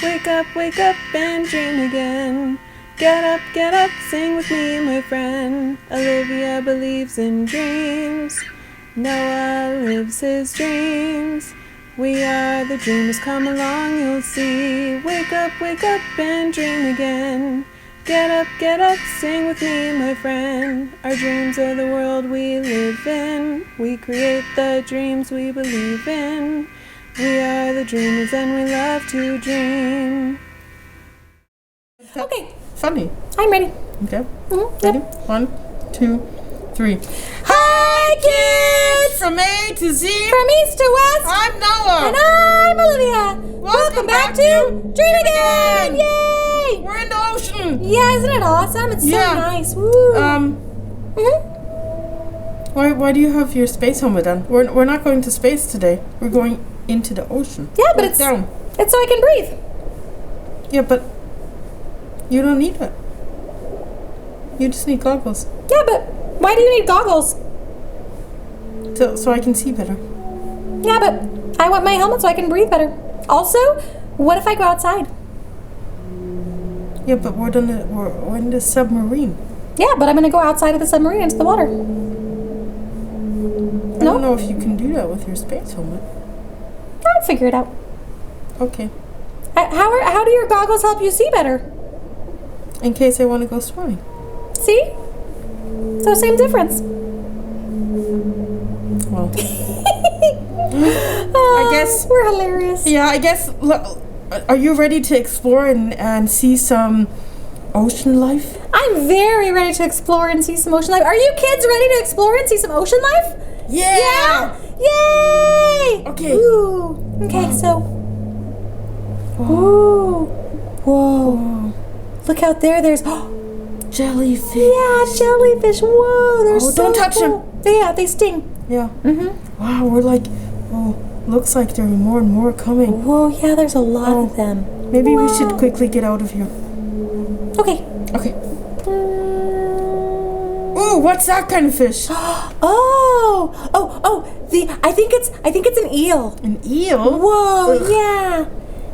wake up and dream again. Get up, sing with me, my friend. Olivia believes in dreams. Noah lives his dreams. We are the dreamers, come along, you'll see. Wake up and dream again. Get up, sing with me, my friend. Our dreams are the world we live in. We create the dreams we believe in. We are the dreamers and we love to dream. Okay. Funny. I'm ready. Okay. Mm-hmm. Ready? Yep. 1, 2, 3. Hi, kids! From A to Z. From east to west. I'm Noah. And I'm Olivia. Welcome back to Dream Again! Yay! We're in the ocean. Yeah, isn't it awesome? It's so nice. Woo. Why do you have your space helmet on? We're not going to space today. We're going into the ocean. Yeah, but it's down. It's so I can breathe. Yeah, but you don't need it. You just need goggles. Yeah, but why do you need goggles? So I can see better. Yeah, but I want my helmet so I can breathe better. Also, what if I go outside? Yeah, but we're in the submarine. Yeah, but I'm going to go outside of the submarine into the water. I don't know if you can do that with your space helmet. I'll figure it out. Okay. How do your goggles help you see better? In case I want to go swimming. See? So same difference. Well, I guess we're hilarious. Yeah, I guess. Are you ready to explore and see some ocean life? I'm very ready to explore and see some ocean life. Are you kids ready to explore and see some ocean life? Yeah! Yay! Okay. Ooh. Okay, so. Ooh. Whoa. Look out there. There's jellyfish. Yeah, jellyfish. Whoa, they're so don't touch cool. them. Yeah, they sting. Yeah. Wow, we're like, looks like there are more and more coming. Whoa, yeah, there's a lot of them. Maybe we should quickly get out of here. Okay. Okay. Ooh, what's that kind of fish? I think it's an eel. An eel? Whoa, yeah.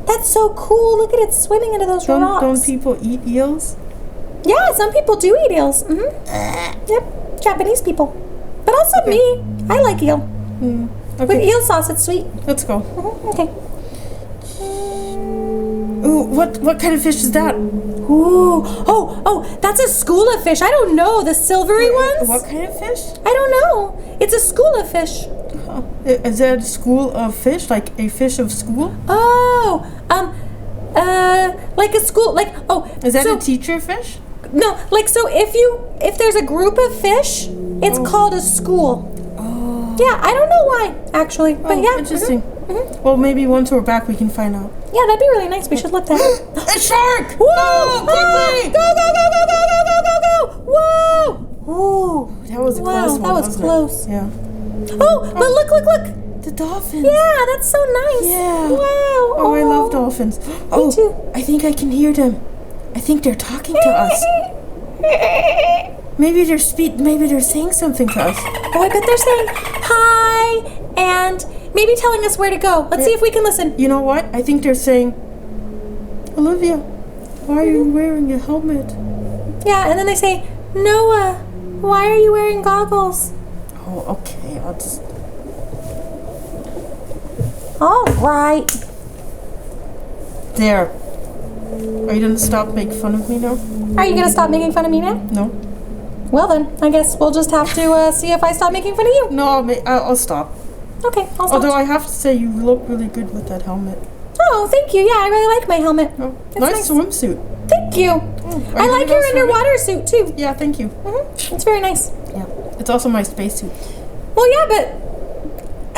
That's so cool. Look at it swimming into those rocks. Don't people eat eels? Yeah, some people do eat eels. Yep, Japanese people. But also me. I like eel. Okay. With eel sauce, it's sweet. Let's go. Okay. Ooh, what kind of fish is that? Ooh, that's a school of fish. I don't know, the silvery ones. What kind of fish? I don't know. It's a school of fish. Is that a school of fish, like a fish of school? Like a school, Is that a teacher fish? No, if there's a group of fish, it's called a school. Oh. Yeah, I don't know why, actually, but yeah. Interesting. Well, maybe once we're back, we can find out. Yeah, that'd be really nice. We should look that up. A shark! Whoa! Quickly! Go! Whoa! Ooh. That was a close one. That was close. Yeah. Oh, but look! The dolphins. Yeah, that's so nice. Yeah. Wow. Oh, I love dolphins. Me too. I think I can hear them. I think they're talking to us. Maybe they're saying something to us. Oh, I bet they're saying hi and maybe telling us where to go. Let's see if we can listen. You know what? I think they're saying, Olivia, why are you wearing a helmet? Yeah, and then they say, Noah, why are you wearing goggles? Oh, okay. I'll just... All right. There. Are you going to stop making fun of me now? Are you going to stop making fun of me now? No. Well then, I guess we'll just have to see if I stop making fun of you. No, I'll stop. Okay, I'll stop. Although I have to say, you look really good with that helmet. Oh, thank you. Yeah, I really like my helmet. Oh, It's nice swimsuit. Thank you. I like your underwater suit too. Yeah, thank you. It's very nice. Yeah, it's also my spacesuit. Well, yeah, but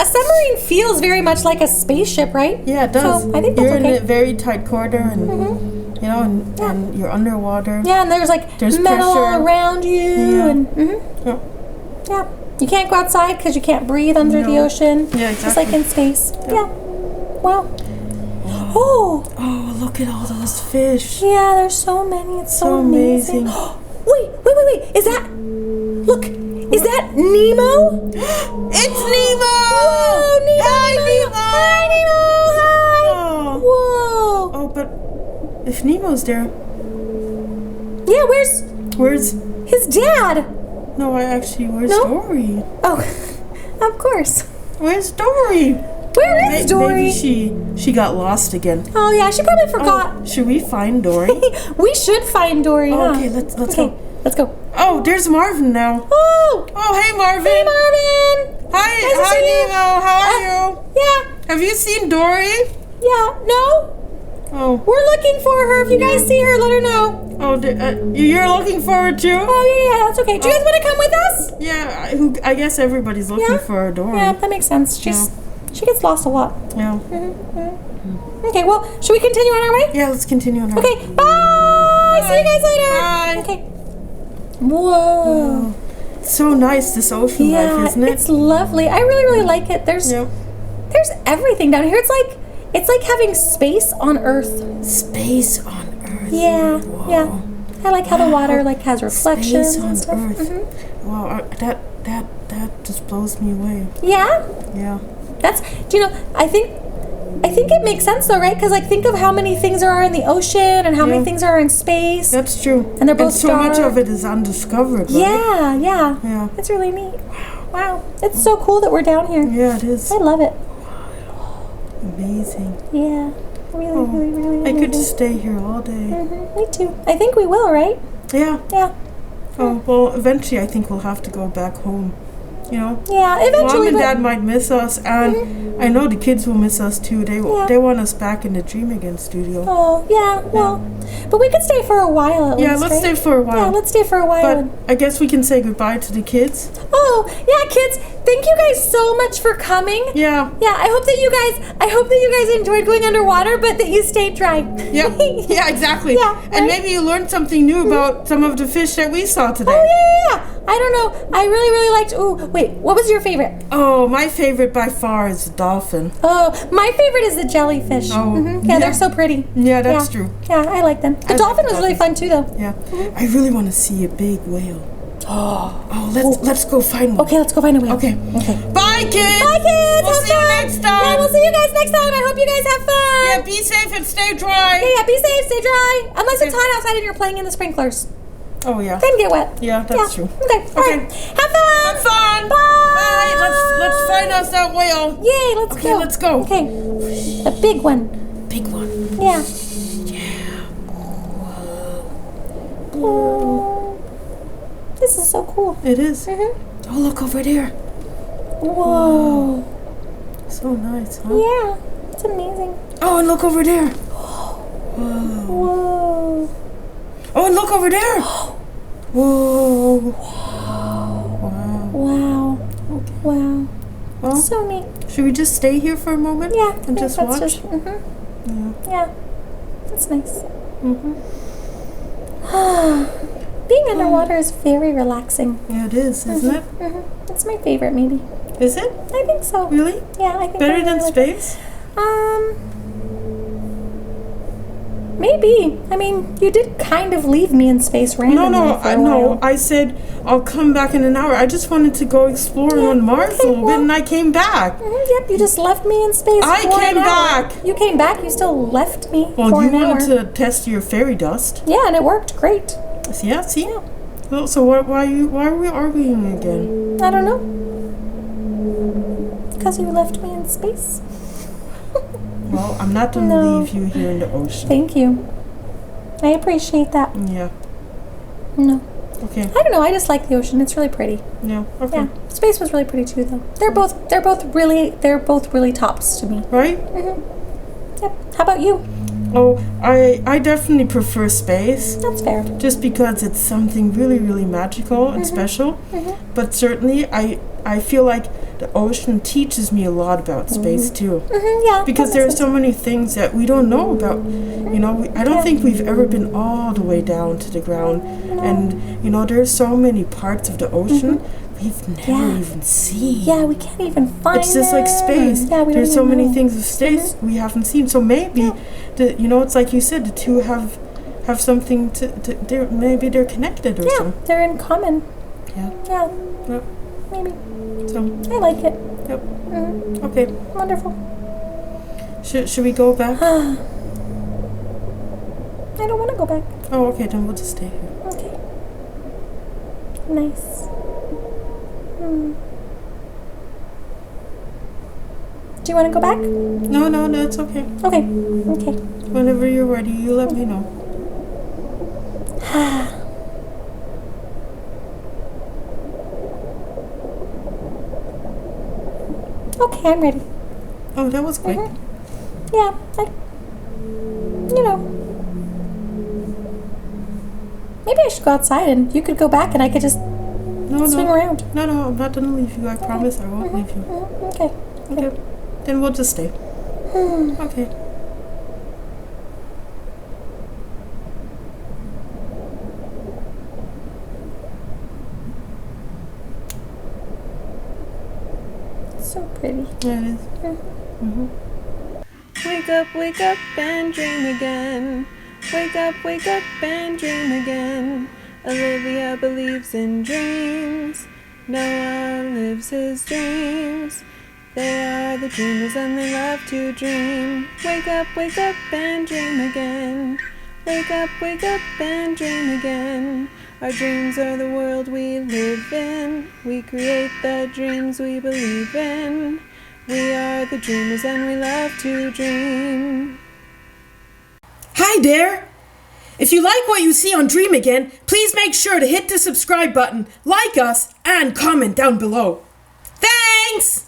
a submarine feels very much like a spaceship, right? Yeah, it does. So I think that's You're okay. in a very tight corridor, and and you're underwater. Yeah, and there's metal pressure around you, and yeah, you can't go outside because you can't breathe under the ocean. Yeah, exactly. Just like in space. Yeah. Wow. Oh, look at all those fish. yeah, there's so many. It's so amazing. Wait. Is that Nemo? It's Nemo! Whoa, Nemo! Hi, Nemo! Hi, Nemo! Hi! Oh. Whoa! Oh, but if Nemo's there, Yeah, where's... his dad? No, where's No? Dory? Oh, of course. Where's Dory? Where is Dory? Maybe she got lost again. Oh yeah, she probably forgot. Oh, should we find Dory? We should find Dory. Huh? Okay, let's Okay, go. let's go. Oh, there's Marvin now. Oh, Oh, hey Marvin. hey Marvin. Hi, Nice to hi see you. Nemo. How are you? Yeah, Have you seen Dory? yeah. No, Oh, we're looking for her. If you guys see her, let her know. oh, you're looking forward to? Oh yeah, that's okay. Do you guys want to come with us? Yeah, I guess everybody's looking Yeah? for a Dory. Yeah, that makes sense. She gets lost a lot. Yeah. Okay, well, should we continue on our way? Yeah, let's continue on our Okay, bye. See you guys later. Bye. Okay. Whoa. So nice, this ocean Yeah, life, isn't it? it's lovely. I really, really like it. There's Yep. everything down here. It's like having space on Earth. Space on Earth. Yeah, Whoa. yeah. I like how the water like has reflections Space on and stuff. Earth. Mhm. Wow, that just blows me away. Yeah, Yeah. do you know? I think it makes sense though, right? Because like think of how many things there are in the ocean and how many Yeah. things are in space. That's true. And they're both so much dark. of it is undiscovered, right? Yeah, yeah. Yeah. It's really neat. Wow. It's so cool that we're down here. Yeah, it is. I love it. Amazing. Yeah. Really, really, really I could amazing. just stay here all day. Me too. I think we will, right? Yeah. Yeah. Oh, well, eventually I think we'll have to go back home. You know? Yeah, Mom eventually. and but- Dad might miss us, and I know the kids will miss us too. Yeah. They want us back in the Dream Again studio. Oh, yeah. Well, but we could stay for a while at Yeah, least, let's right? stay for a while. Yeah, let's stay for a while. But I guess we can say goodbye to the kids. Oh, yeah, kids. Thank you guys so much for coming. Yeah. Yeah, I hope that you guys enjoyed going underwater, but that you stayed dry. Yeah. Yeah, exactly. Yeah, And right? maybe you learned something new about some of the fish that we saw today. Oh, yeah. I don't know. I really, really liked. Ooh, wait. What was your favorite? Oh, my favorite by far is the dolphin. Oh, my favorite is the jellyfish. Oh, Yeah, yeah. they're so pretty. Yeah, that's Yeah. true. Yeah, I like them. The I dolphin like was really fun too, though. Yeah. I really want to see a big whale. Oh, let's go find one. Okay, let's go find a whale. Okay. Okay. Bye, kids. Bye, kids. We'll Have see you fun. next time. Yeah, we'll see you guys next time. I hope you guys have fun. Yeah, be safe and stay dry. Yeah, be safe, stay dry. Unless it's hot outside and you're playing in the sprinklers. Oh, yeah. Then get wet. Yeah, that's true. Okay. All right. Have fun. Have fun. Bye. Bye. Let's find us that whale. Yay, let's Okay, go. let's go. Okay. A big one. Big one. Yeah. Yeah. Oh, this is so cool. It is. Mhm. Oh, look over there. Whoa. So nice, huh? Yeah. It's amazing. Oh, and look over there. Whoa. Oh, and look over there. Whoa. Wow. Wow. Wow. Well, So neat. should we just stay here for a moment? Yeah. I And think just that's watch? Mhm. Yeah. That's nice. Mm-hmm. Being underwater is very relaxing. Yeah, it is, isn't it? It's my favorite, maybe. Is it? I think so. Really? Yeah, I think Better I than really like it. space? Maybe. I mean, you did kind of leave me in space randomly for a while. I said I'll come back in an hour. I just wanted to go exploring on Mars okay, a little bit, and I came back. Yep, you just left me in space I for came an hour. back. You came back. You still left me Well, for you an hour. wanted to test your fairy dust. Yeah, and it worked great. Yeah, see? Well, so why are we arguing again? I don't know. Because you left me in space. Well, I'm not going to No. leave you here in the ocean. Thank you. I appreciate that. Yeah. No. Okay. I don't know. I just like the ocean. It's really pretty. Yeah. Okay. Yeah. Space was really pretty too, though. They're both really tops to me. Right? Yep. How about you? Oh, I definitely prefer space. That's fair. Just because it's something really, really magical and special. But certainly, I feel like the ocean teaches me a lot about space too. Yeah. Because that there are makes so many things that we don't know about. You know, I don't think we've ever been all the way down to the ground. And, you know, there's so many parts of the ocean we've never even seen. Yeah, we can't even find It's just like space. Yeah, we There's don't so even many know. things of space we haven't seen. So maybe, it's like you said, the two have something maybe they're connected or Yeah, something. they're in common. Yeah. Yeah, Yep. maybe. So, I like it. okay. Wonderful. Should we go back? go back. Oh, okay, then we'll just stay here. Okay. Nice. Do you want to go back? No, it's okay. Okay. Whenever you're ready, you let me know. Okay, I'm ready. Oh, that was quick. Yeah, maybe I should go outside and you could go back and I could just swing around. No, I'm not gonna leave you. I promise I won't leave you. Okay. Then we'll just stay. Okay. So pretty. Yeah, it is. Wake up and dream again. Wake up and dream again. Olivia believes in dreams. Noah lives his dreams. They are the dreamers and they love to dream. Wake up and dream again. Wake up and dream again. Our dreams are the world we live in. We create the dreams we believe in. We are the dreamers and we love to dream. Hi there! If you like what you see on Dream Again, please make sure to hit the subscribe button, like us, and comment down below. Thanks!